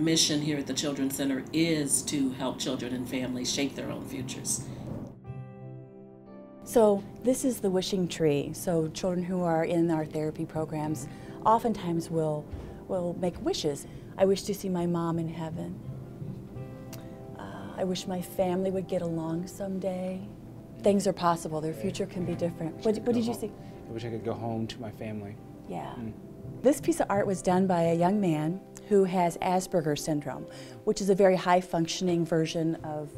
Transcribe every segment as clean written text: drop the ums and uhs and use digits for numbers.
mission here at the Children's Center is to help children and families shape their own futures. So this is the wishing tree. So children who are in our therapy programs oftentimes will make wishes. I wish to see my mom in heaven. I wish my family would get along someday. Things are possible. Their future can be different. What did you see? I wish I could go home to my family. Yeah. This piece of art was done by a young man who has Asperger's syndrome, which is a very high-functioning version of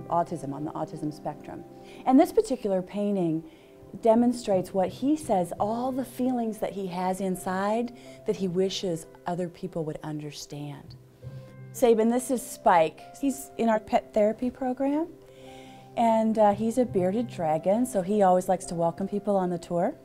autism, on the autism spectrum. And this particular painting demonstrates what he says, all the feelings that he has inside that he wishes other people would understand. Sabin, this is Spike. He's in our pet therapy program, and he's a bearded dragon, so he always likes to welcome people on the tour.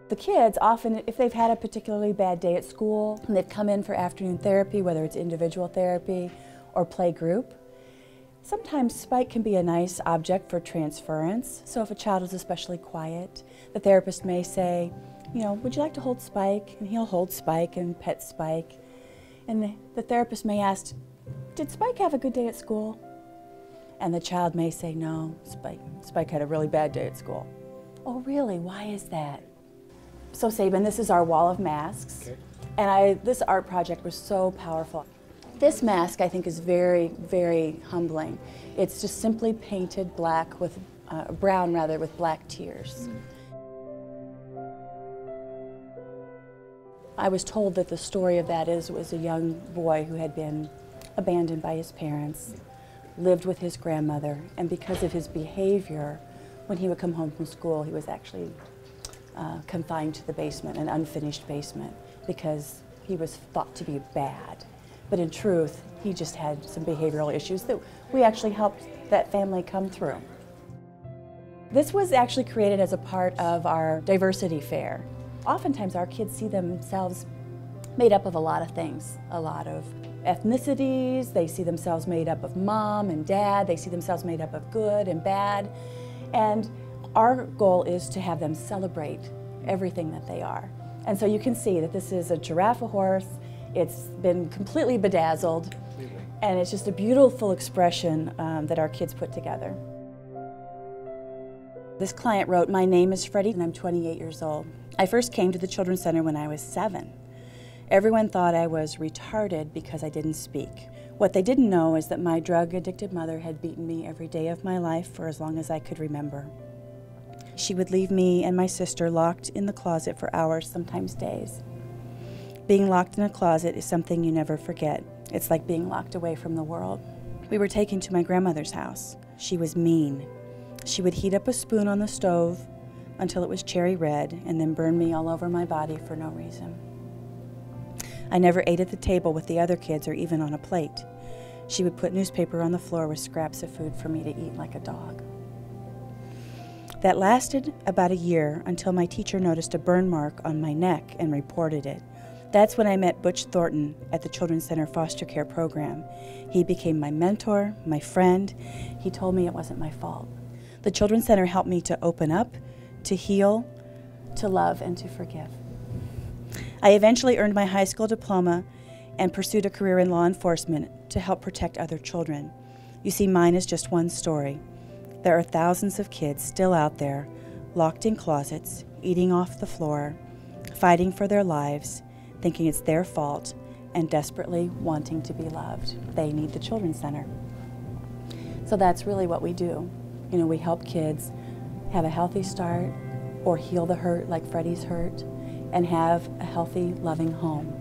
The kids often, if they've had a particularly bad day at school and they've come in for afternoon therapy, whether it's individual therapy or play group, sometimes Spike can be a nice object for transference. So if a child is especially quiet, the therapist may say, you know, would you like to hold Spike? And he'll hold Spike and pet Spike. And the therapist may ask, did Spike have a good day at school? And the child may say, no, Spike had a really bad day at school. Oh really, why is that? So Sabin, this is our wall of masks. Okay. And this art project was so powerful. This mask, I think, is very, very humbling. It's just simply painted black with, brown rather, with black tears. I was told that the story of that was a young boy who had been abandoned by his parents, lived with his grandmother, and because of his behavior, when he would come home from school, he was actually confined to the basement, an unfinished basement, because he was thought to be bad. But in truth, he just had some behavioral issues that we actually helped that family come through. This was actually created as a part of our diversity fair. Oftentimes our kids see themselves made up of a lot of things, a lot of ethnicities, they see themselves made up of mom and dad, they see themselves made up of good and bad, and our goal is to have them celebrate everything that they are. And so you can see that this is a giraffe horse. It's been completely bedazzled, and it's just a beautiful expression that our kids put together. This client wrote, my name is Freddy and I'm 28 years old. I first came to the Children's Center when I was 7. Everyone thought I was retarded because I didn't speak. What they didn't know is that my drug-addicted mother had beaten me every day of my life for as long as I could remember. She would leave me and my sister locked in the closet for hours, sometimes days. Being locked in a closet is something you never forget. It's like being locked away from the world. We were taken to my grandmother's house. She was mean. She would heat up a spoon on the stove until it was cherry red and then burn me all over my body for no reason. I never ate at the table with the other kids or even on a plate. She would put newspaper on the floor with scraps of food for me to eat like a dog. That lasted about a year until my teacher noticed a burn mark on my neck and reported it. That's when I met Butch Thornton at the Children's Center foster care program. He became my mentor, my friend. He told me it wasn't my fault. The Children's Center helped me to open up, to heal, to love, and to forgive. I eventually earned my high school diploma and pursued a career in law enforcement to help protect other children. You see, mine is just one story. There are thousands of kids still out there, locked in closets, eating off the floor, fighting for their lives, thinking it's their fault, and desperately wanting to be loved. They need the Children's Center. So that's really what we do. You know, we help kids have a healthy start or heal the hurt like Freddy's hurt and have a healthy, loving home.